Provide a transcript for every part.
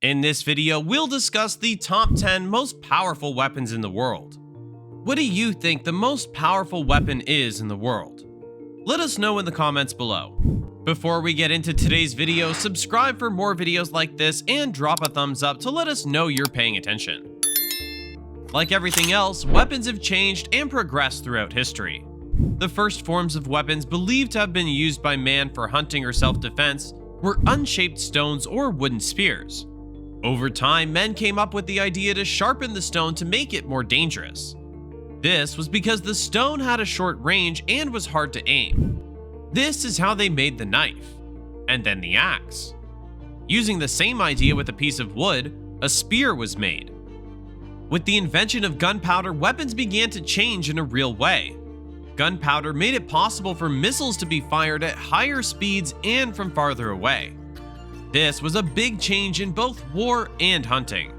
In this video, we'll discuss the top 10 most powerful weapons in the world. What do you think the most powerful weapon is in the world? Let us know in the comments below. Before we get into today's video, subscribe for more videos like this and drop a thumbs up to let us know you're paying attention. Like everything else, weapons have changed and progressed throughout history. The first forms of weapons believed to have been used by man for hunting or self-defense were unshaped stones or wooden spears. Over time, men came up with the idea to sharpen the stone to make it more dangerous. This was because the stone had a short range and was hard to aim. This is how they made the knife, and then the axe. Using the same idea with a piece of wood, a spear was made. With the invention of gunpowder, weapons began to change in a real way. Gunpowder made it possible for missiles to be fired at higher speeds and from farther away. This was a big change in both war and hunting.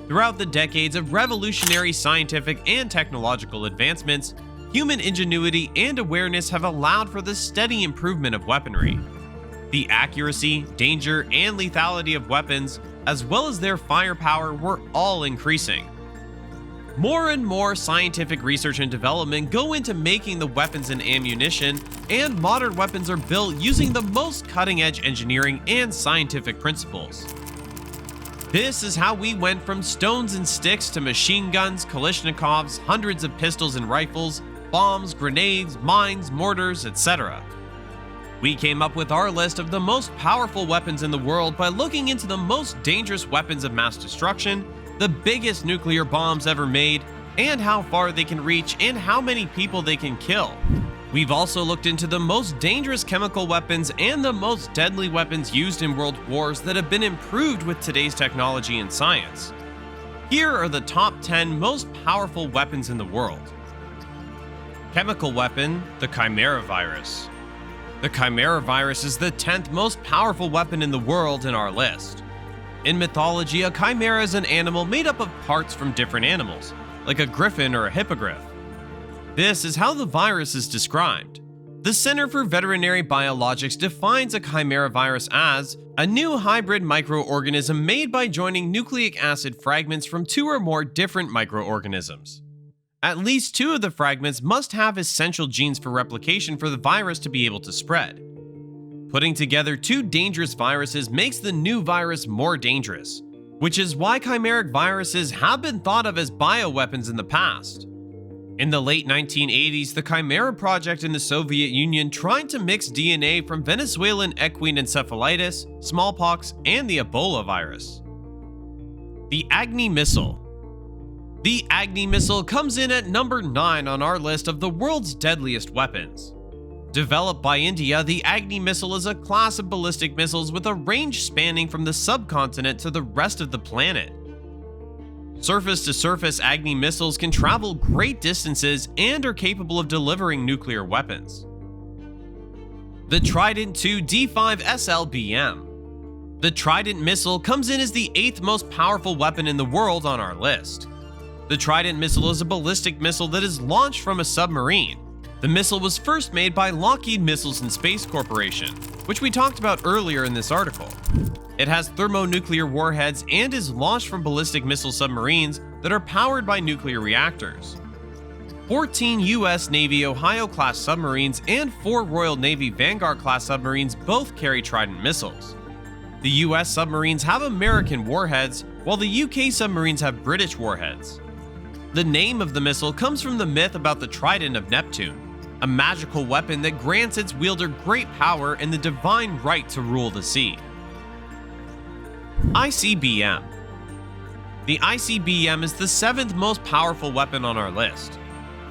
Throughout the decades of revolutionary scientific and technological advancements, human ingenuity and awareness have allowed for the steady improvement of weaponry. The accuracy, danger, and lethality of weapons, as well as their firepower, were all increasing. More and more scientific research and development go into making the weapons and ammunition, and modern weapons are built using the most cutting-edge engineering and scientific principles. This is how we went from stones and sticks to machine guns, Kalashnikovs, hundreds of pistols and rifles, bombs, grenades, mines, mortars, etc. We came up with our list of the most powerful weapons in the world by looking into the most dangerous weapons of mass destruction, the biggest nuclear bombs ever made, and how far they can reach and how many people they can kill. We've also looked into the most dangerous chemical weapons and the most deadly weapons used in world wars that have been improved with today's technology and science. Here are the top 10 most powerful weapons in the world. Chemical weapon, the Chimera virus. The Chimera virus is the 10th most powerful weapon in the world in our list. In mythology, a chimera is an animal made up of parts from different animals, like a griffin or a hippogriff. This is how the virus is described. The Center for Veterinary Biologics defines a chimera virus as a new hybrid microorganism made by joining nucleic acid fragments from two or more different microorganisms. At least two of the fragments must have essential genes for replication for the virus to be able to spread. Putting together two dangerous viruses makes the new virus more dangerous, which is why chimeric viruses have been thought of as bioweapons in the past. In the late 1980s, the Chimera project in the Soviet Union tried to mix DNA from Venezuelan equine encephalitis, smallpox, and the Ebola virus. The Agni Missile. The Agni Missile comes in at number 9 on our list of the world's deadliest weapons. Developed by India, the Agni Missile is a class of ballistic missiles with a range spanning from the subcontinent to the rest of the planet. Surface-to-surface Agni missiles can travel great distances and are capable of delivering nuclear weapons. The Trident II D5 SLBM. The Trident missile comes in as the 8th most powerful weapon in the world on our list. The Trident missile is a ballistic missile that is launched from a submarine. The missile was first made by Lockheed Missiles and Space Corporation, which we talked about earlier in this article. It has thermonuclear warheads and is launched from ballistic missile submarines that are powered by nuclear reactors. 14 U.S. Navy Ohio-class submarines and 4 Royal Navy Vanguard-class submarines both carry Trident missiles. The U.S. submarines have American warheads, while the UK submarines have British warheads. The name of the missile comes from the myth about the Trident of Neptune, a magical weapon that grants its wielder great power and the divine right to rule the sea. ICBM. The ICBM is the 7th most powerful weapon on our list.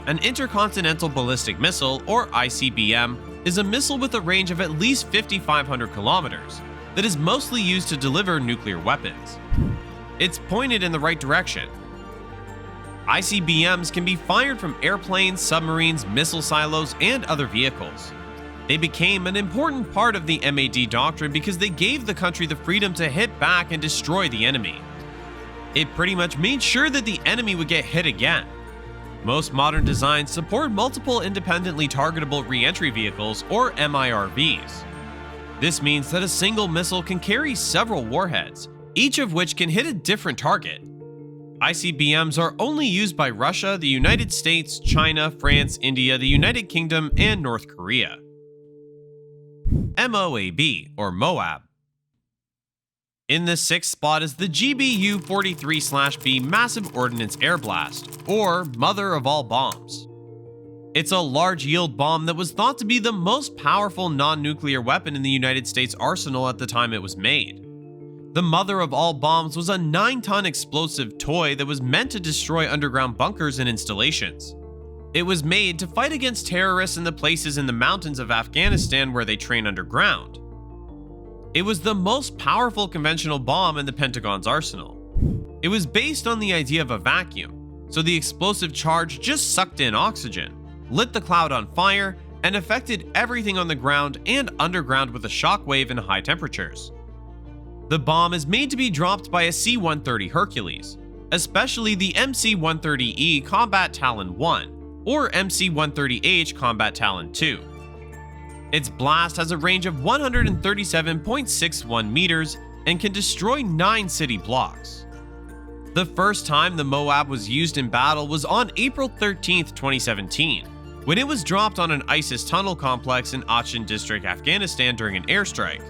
An intercontinental ballistic missile, or ICBM, is a missile with a range of at least 5,500 kilometers that is mostly used to deliver nuclear weapons. It's pointed in the right direction. ICBMs can be fired from airplanes, submarines, missile silos, and other vehicles. They became an important part of the MAD doctrine because they gave the country the freedom to hit back and destroy the enemy. It pretty much made sure that the enemy would get hit again. Most modern designs support multiple independently targetable re-entry vehicles, or MIRVs. This means that a single missile can carry several warheads, each of which can hit a different target. ICBMs are only used by Russia, the United States, China, France, India, the United Kingdom, and North Korea. MOAB, or MOAB. In the 6th spot is the GBU-43/B Massive Ordnance Air Blast, or Mother of All Bombs. It's a large-yield bomb that was thought to be the most powerful non-nuclear weapon in the United States arsenal at the time it was made. The Mother of All Bombs was a 9-ton explosive toy that was meant to destroy underground bunkers and installations. It was made to fight against terrorists in the places in the mountains of Afghanistan where they train underground. It was the most powerful conventional bomb in the Pentagon's arsenal. It was based on the idea of a vacuum, so the explosive charge just sucked in oxygen, lit the cloud on fire, and affected everything on the ground and underground with a shockwave and high temperatures. The bomb is made to be dropped by a C-130 Hercules, especially the MC-130E Combat Talon 1 or MC-130H Combat Talon 2. Its blast has a range of 137.61 meters and can destroy 9 city blocks. The first time the MOAB was used in battle was on April 13, 2017, when it was dropped on an ISIS tunnel complex in Achin District, Afghanistan during an airstrike.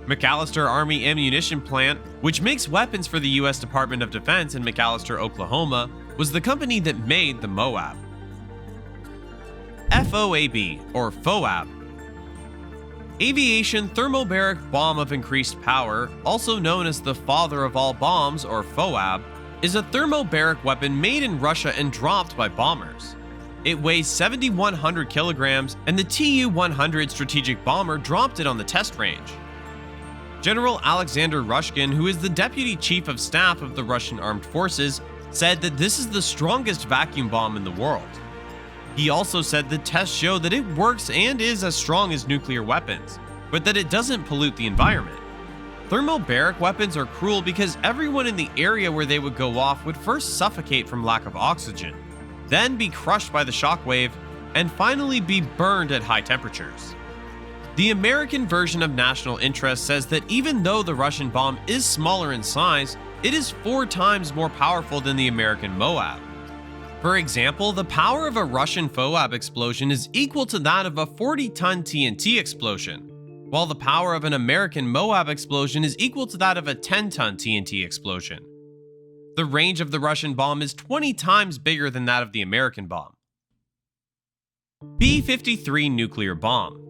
McAllister Army Ammunition Plant, which makes weapons for the US Department of Defense in McAllister, Oklahoma, was the company that made the MOAB. FOAB, or FOAB. Aviation Thermobaric Bomb of Increased Power, also known as the Father of All Bombs, or FOAB, is a thermobaric weapon made in Russia and dropped by bombers. It weighs 7,100 kilograms, and the Tu-100 strategic bomber dropped it on the test range. General Alexander Rushkin, who is the Deputy Chief of Staff of the Russian Armed Forces, said that this is the strongest vacuum bomb in the world. He also said the tests show that it works and is as strong as nuclear weapons, but that it doesn't pollute the environment. Thermobaric weapons are cruel because everyone in the area where they would go off would first suffocate from lack of oxygen, then be crushed by the shockwave, and finally be burned at high temperatures. The American version of National Interest says that even though the Russian bomb is smaller in size, it is 4 times more powerful than the American MOAB. For example, the power of a Russian FOAB explosion is equal to that of a 40-ton TNT explosion, while the power of an American MOAB explosion is equal to that of a 10-ton TNT explosion. The range of the Russian bomb is 20 times bigger than that of the American bomb. B-53 nuclear bomb.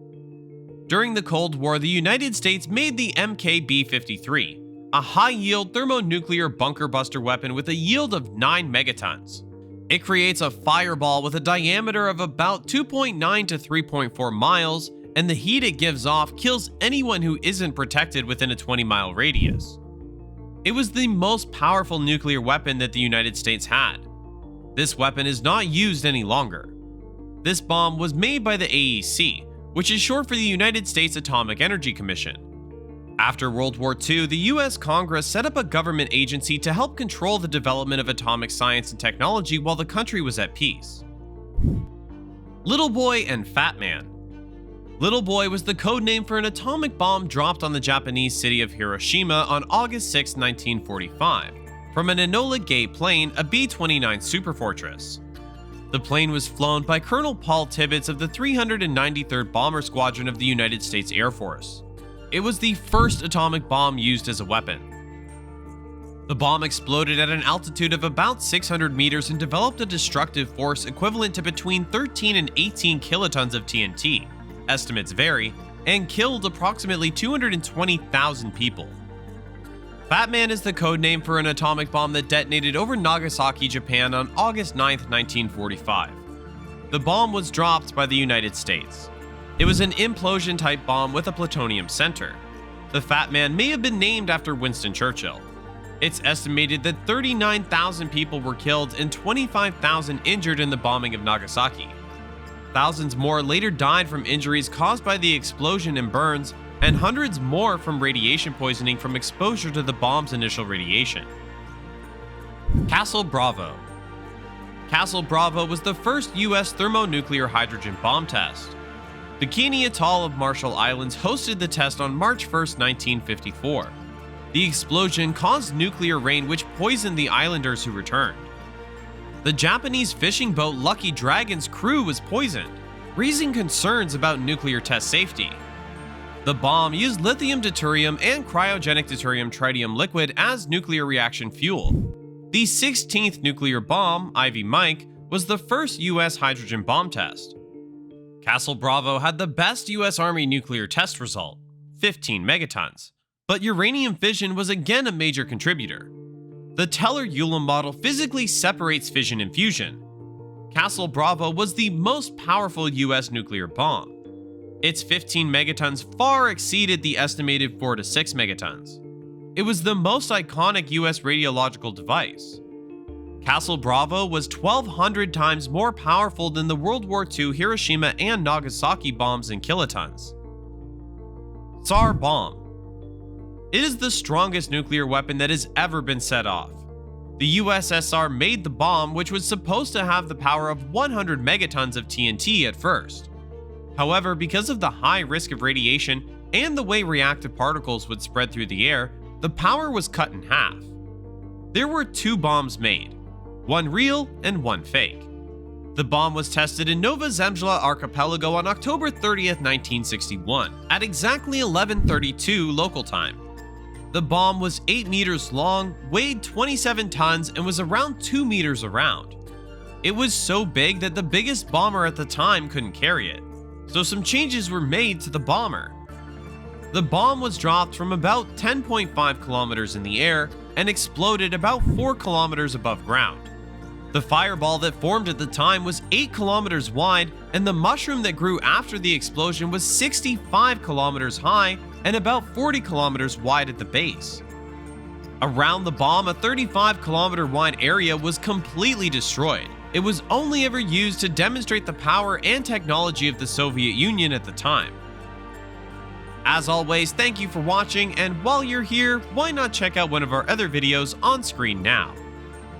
During the Cold War, the United States made the MK-B-53, a high-yield thermonuclear bunker buster weapon with a yield of 9 megatons. It creates a fireball with a diameter of about 2.9 to 3.4 miles, and the heat it gives off kills anyone who isn't protected within a 20-mile radius. It was the most powerful nuclear weapon that the United States had. This weapon is not used any longer. This bomb was made by the AEC, which is short for the United States Atomic Energy Commission. After World War II, the US Congress set up a government agency to help control the development of atomic science and technology while the country was at peace. Little Boy and Fat Man. Little Boy was the code name for an atomic bomb dropped on the Japanese city of Hiroshima on August 6, 1945, from an Enola Gay plane, a B-29 Superfortress. The plane was flown by Colonel Paul Tibbets of the 393rd Bomber Squadron of the United States Air Force. It was the first atomic bomb used as a weapon. The bomb exploded at an altitude of about 600 meters and developed a destructive force equivalent to between 13 and 18 kilotons of TNT, estimates vary, and killed approximately 220,000 people. Fat Man is the code name for an atomic bomb that detonated over Nagasaki, Japan on August 9, 1945. The bomb was dropped by the United States. It was an implosion-type bomb with a plutonium center. The Fat Man may have been named after Winston Churchill. It's estimated that 39,000 people were killed and 25,000 injured in the bombing of Nagasaki. Thousands more later died from injuries caused by the explosion and burns, and hundreds more from radiation poisoning from exposure to the bomb's initial radiation. Castle Bravo. Castle Bravo was the first US thermonuclear hydrogen bomb test. Bikini Atoll of Marshall Islands hosted the test on March 1, 1954. The explosion caused nuclear rain which poisoned the islanders who returned. The Japanese fishing boat Lucky Dragon's crew was poisoned, raising concerns about nuclear test safety. The bomb used lithium deuterium and cryogenic deuterium tritium liquid as nuclear reaction fuel. The 16th nuclear bomb, Ivy Mike, was the first US hydrogen bomb test. Castle Bravo had the best US Army nuclear test result, 15 megatons, but uranium fission was again a major contributor. The Teller-Ulam model physically separates fission and fusion. Castle Bravo was the most powerful US nuclear bomb. Its 15 megatons far exceeded the estimated 4 to 6 megatons. It was the most iconic US radiological device. Castle Bravo was 1,200 times more powerful than the World War II Hiroshima and Nagasaki bombs in kilotons. Tsar Bomba. It is the strongest nuclear weapon that has ever been set off. The USSR made the bomb, which was supposed to have the power of 100 megatons of TNT at first. However, because of the high risk of radiation and the way reactive particles would spread through the air, the power was cut in half. There were 2 bombs made, one real and one fake. The bomb was tested in Nova Zembla Archipelago on October 30th, 1961, at exactly 11:32 local time. The bomb was 8 meters long, weighed 27 tons, and was around 2 meters around. It was so big that the biggest bomber at the time couldn't carry it, so some changes were made to the bomber. The bomb was dropped from about 10.5 kilometers in the air and exploded about 4 kilometers above ground. The fireball that formed at the time was 8 kilometers wide, and the mushroom that grew after the explosion was 65 kilometers high and about 40 kilometers wide at the base. Around the bomb, a 35-kilometer wide area was completely destroyed. It was only ever used to demonstrate the power and technology of the Soviet Union at the time. As always, thank you for watching, and while you're here, why not check out one of our other videos on screen now.